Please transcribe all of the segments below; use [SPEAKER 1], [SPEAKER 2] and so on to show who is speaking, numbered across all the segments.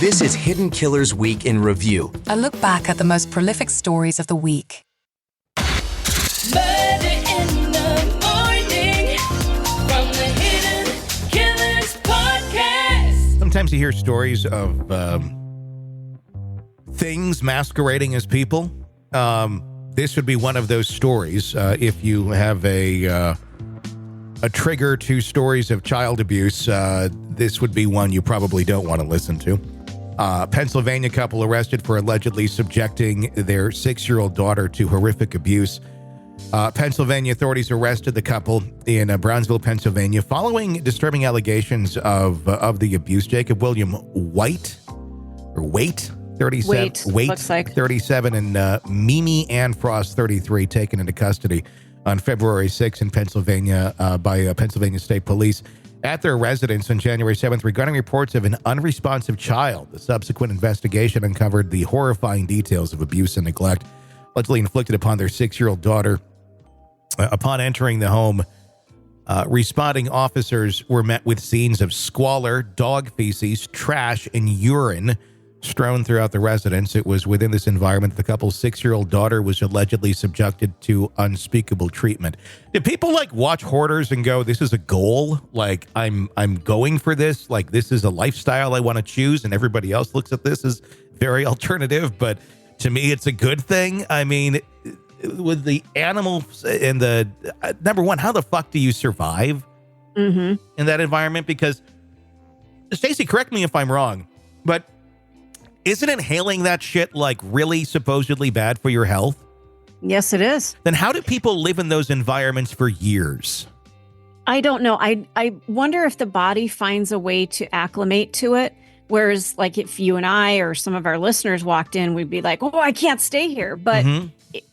[SPEAKER 1] This is Hidden Killers Week in Review.
[SPEAKER 2] A look back at the most prolific stories of the week.
[SPEAKER 3] Murder in the morning from the Hidden Killers podcast.
[SPEAKER 4] Sometimes you hear stories of things masquerading as people. This would be one of those stories. If you have a trigger to stories of child abuse, this would be one you probably don't want to listen to. Pennsylvania couple arrested for allegedly subjecting their 6-year-old daughter to horrific abuse. Pennsylvania authorities arrested the couple in Brownsville, Pennsylvania, following disturbing allegations of the abuse. Jacob William Waite, 37,
[SPEAKER 5] looks like.
[SPEAKER 4] 37, and Mimi Ann Frost, 33, taken into custody on February 6 in Pennsylvania by Pennsylvania State Police at their residence on January 7th regarding reports of an unresponsive child. The subsequent investigation uncovered the horrifying details of abuse and neglect allegedly inflicted upon their 6-year-old daughter. Upon entering the home, responding officers were met with scenes of squalor, dog feces, trash, and urine strewn throughout the residence. It was within this environment the couple's 6-year-old daughter was allegedly subjected to unspeakable treatment. Did people watch Hoarders and go, this is a goal? I'm going for this. This is a lifestyle I want to choose. And everybody else looks at this as very alternative. But to me, it's a good thing. I mean, with the animals and the number one, how the fuck do you survive in that environment? Because Stacey, correct me if I'm wrong, but isn't inhaling that shit really supposedly bad for your health?
[SPEAKER 5] Yes, it is.
[SPEAKER 4] Then how do people live in those environments for years?
[SPEAKER 5] I don't know. I wonder if the body finds a way to acclimate to it. Whereas if you and I or some of our listeners walked in, we'd be like, oh, I can't stay here. But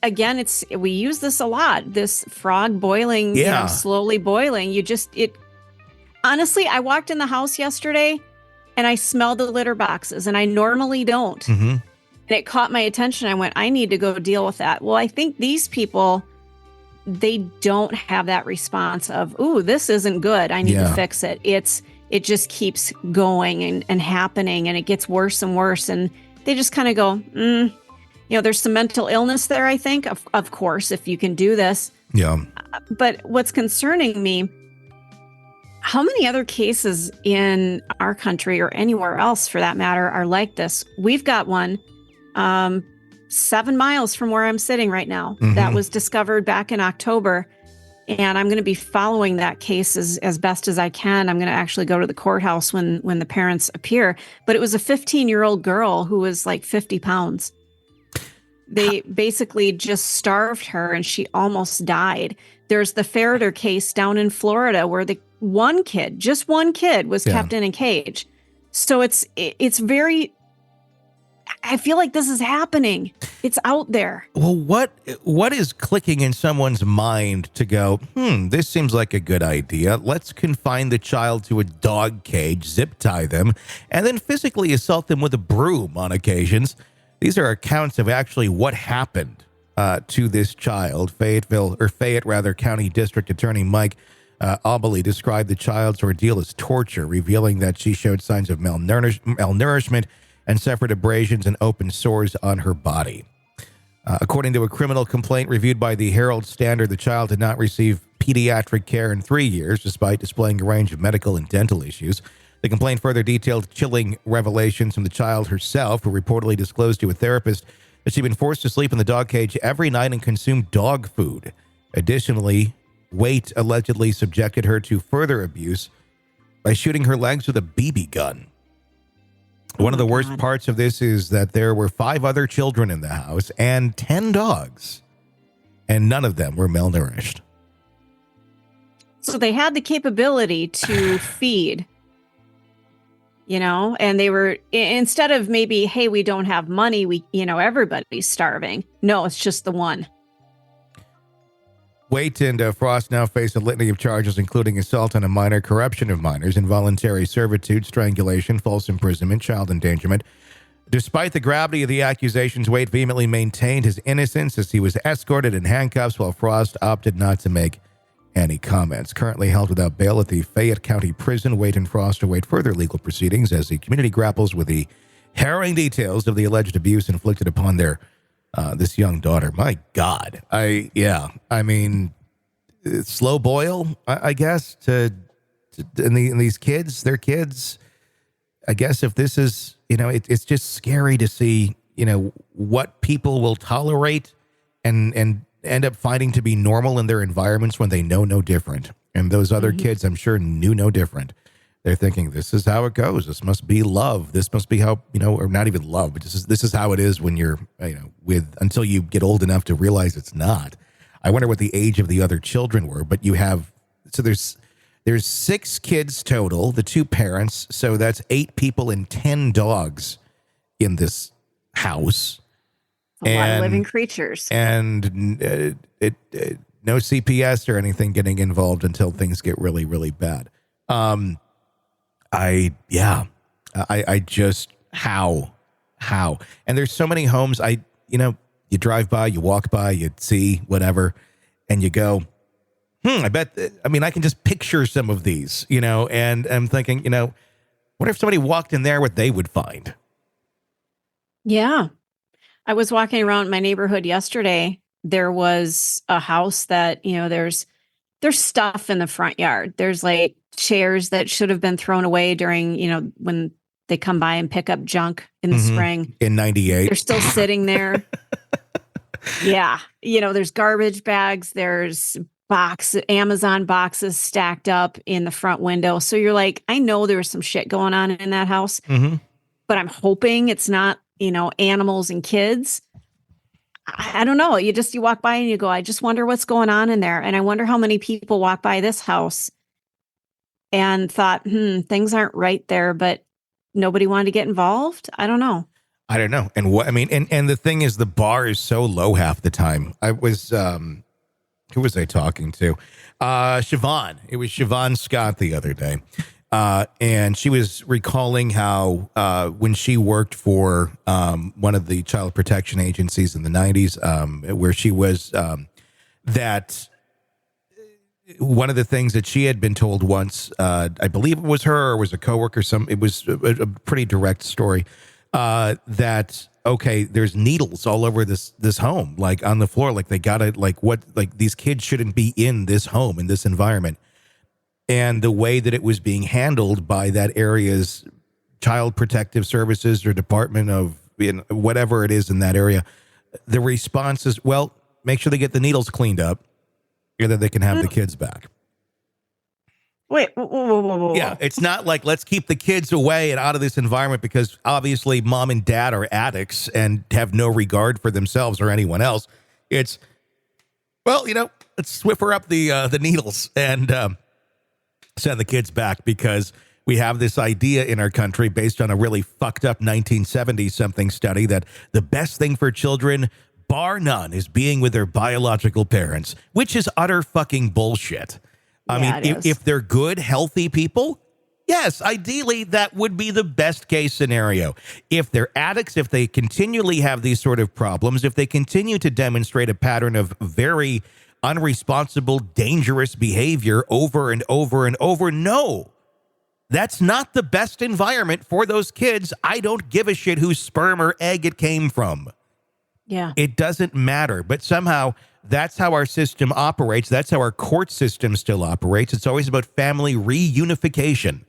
[SPEAKER 5] again, we use this a lot. This frog boiling, slowly boiling. Honestly, I walked in the house yesterday and I smelled the litter boxes, and I normally don't. And it caught my attention. I went, I need to go deal with that. Well, I think these people, they don't have that response of, ooh, this isn't good. I need to fix it. It just keeps going and happening, and it gets worse and worse. And they just kind of go, there's some mental illness there, I think, of course, if you can do this.
[SPEAKER 4] Yeah.
[SPEAKER 5] But what's concerning me, how many other cases in our country or anywhere else for that matter are like this? We've got one 7 miles from where I'm sitting right now that was discovered back in October. And I'm going to be following that case as best as I can. I'm going to actually go to the courthouse when the parents appear. But it was a 15-year-old girl who was 50 pounds. They basically just starved her and she almost died. There's the Ferreter case down in Florida where just one kid was kept in a cage. So it's very, I feel like this is happening. It's out there.
[SPEAKER 4] Well, what is clicking in someone's mind to go, this seems like a good idea. Let's confine the child to a dog cage, zip tie them, and then physically assault them with a broom on occasions. These are accounts of actually what happened to this child. Fayette County District Attorney Mike Aubele described the child's ordeal as torture, revealing that she showed signs of malnourishment and suffered abrasions and open sores on her body. According to a criminal complaint reviewed by the Herald Standard, the child did not receive pediatric care in 3 years, despite displaying a range of medical and dental issues. The complaint further detailed chilling revelations from the child herself, who reportedly disclosed to a therapist that she'd been forced to sleep in the dog cage every night and consume dog food. Additionally, Waite allegedly subjected her to further abuse by shooting her legs with a BB gun. One of the worst parts of this is that there were 5 other children in the house and 10 dogs, and none of them were malnourished.
[SPEAKER 5] So they had the capability to feed, and they were, instead of maybe, hey, we don't have money, everybody's starving. No, it's just the one.
[SPEAKER 4] Waite and Frost now face a litany of charges, including assault on a minor, corruption of minors, involuntary servitude, strangulation, false imprisonment, child endangerment. Despite the gravity of the accusations, Waite vehemently maintained his innocence as he was escorted in handcuffs, while Frost opted not to make any comments. Currently held without bail at the Fayette County Prison, Waite and Frost await further legal proceedings as the community grapples with the harrowing details of the alleged abuse inflicted upon their this young daughter. My God, I mean, slow boil, I guess. And these kids, their kids. I guess if this is, it's just scary to see, what people will tolerate and end up finding to be normal in their environments when they know no different. And those other kids, I'm sure, knew no different. They're thinking, this is how it goes. This must be love. This must be how, or not even love, but this is how it is when you're, until you get old enough to realize it's not. I wonder what the age of the other children were, but there's 6 kids total, the 2 parents. So that's 8 people and 10 dogs in this house.
[SPEAKER 5] A lot of living creatures.
[SPEAKER 4] And no CPS or anything getting involved until things get really, really bad. I just, how? And there's so many homes, you drive by, you walk by, you see whatever, and you go, I can just picture some of these, and I'm thinking, what if somebody walked in there, what they would find?
[SPEAKER 5] Yeah. I was walking around my neighborhood yesterday. There was a house that, there's stuff in the front yard. There's like chairs that should have been thrown away during, when they come by and pick up junk in the spring.
[SPEAKER 4] In 98.
[SPEAKER 5] They're still sitting there. Yeah. There's garbage bags. There's Amazon boxes stacked up in the front window. So you're like, I know there was some shit going on in that house, but I'm hoping it's not, animals and kids. I don't know. You walk by and you go, I just wonder what's going on in there. And I wonder how many people walk by this house and thought, things aren't right there, but nobody wanted to get involved. I don't know. And and the thing is, the bar is so low half the time. I was, who was I talking to? Siobhan. It was Siobhan Scott the other day. And she was recalling how when she worked for one of the child protection agencies in the 90s, where she was, that one of the things that she had been told once, I believe it was her or was a coworker, it was a pretty direct story, that, okay, there's needles all over this home, like on the floor, like they gotta, these kids shouldn't be in this home, in this environment. And the way that it was being handled by that area's child protective services or department of whatever it is in that area, the response is, well, make sure they get the needles cleaned up so that they can have the kids back. Wait, whoa.
[SPEAKER 4] Yeah, it's not like, let's keep the kids away and out of this environment because obviously mom and dad are addicts and have no regard for themselves or anyone else. It's, well, let's swiffer up the needles and send the kids back because we have this idea in our country based on a really fucked up 1970-something study that the best thing for children, bar none, is being with their biological parents, which is utter fucking bullshit. I mean, if they're good, healthy people, yes, ideally that would be the best case scenario. If they're addicts, if they continually have these sort of problems, if they continue to demonstrate a pattern of very unresponsible, dangerous behavior over and over and over, no, that's not the best environment for those kids. I don't give a shit whose sperm or egg it came from.
[SPEAKER 5] Yeah.
[SPEAKER 4] It doesn't matter. But somehow that's how our system operates. That's how our court system still operates. It's always about family reunification.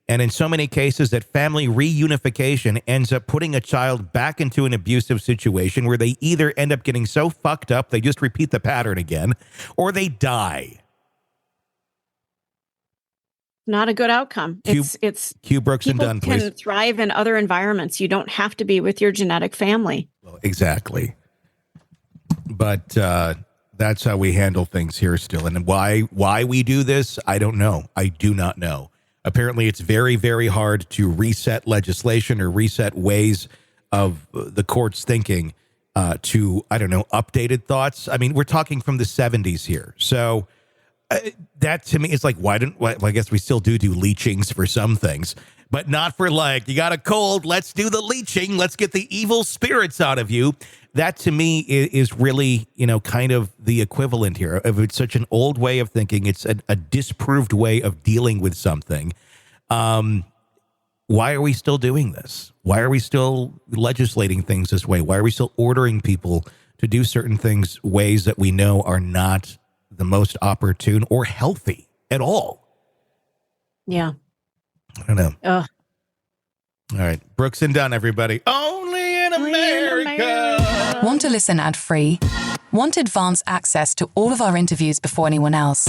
[SPEAKER 4] And in so many cases, that family reunification ends up putting a child back into an abusive situation where they either end up getting so fucked up, they just repeat the pattern again, or they die.
[SPEAKER 5] Not a good outcome. It's
[SPEAKER 4] Q Brooks and Dunn, please.
[SPEAKER 5] People can thrive in other environments. You don't have to be with your genetic family.
[SPEAKER 4] Well, exactly. But that's how we handle things here still. And why we do this, I don't know. I do not know. Apparently, it's very, very hard to reset legislation or reset ways of the court's thinking to, I don't know, updated thoughts. I mean, we're talking from the 70s here. So that to me is like, I guess we still do leachings for some things, but not for like, you got a cold, let's do the leaching, let's get the evil spirits out of you. That to me is really, kind of the equivalent here of it's such an old way of thinking. It's a disproved way of dealing with something. why are we still doing this? Why are we still legislating things this way? Why are we still ordering people to do certain things ways that we know are not the most opportune or healthy at all?
[SPEAKER 5] Yeah.
[SPEAKER 4] I don't know.
[SPEAKER 5] Ugh.
[SPEAKER 4] All right. Brooks and Dunn, everybody. Only in America.
[SPEAKER 2] Want to listen ad-free? Want advanced access to all of our interviews before anyone else?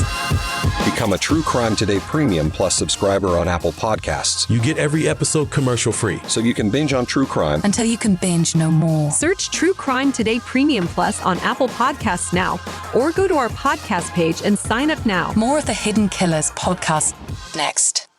[SPEAKER 6] Become a True Crime Today Premium Plus subscriber on Apple Podcasts.
[SPEAKER 7] You get every episode commercial free.
[SPEAKER 6] So you can binge on true crime
[SPEAKER 2] Until you can binge no more.
[SPEAKER 8] Search True Crime Today Premium Plus on Apple Podcasts now, or go to our podcast page and sign up now.
[SPEAKER 2] More of the Hidden Killers podcast next.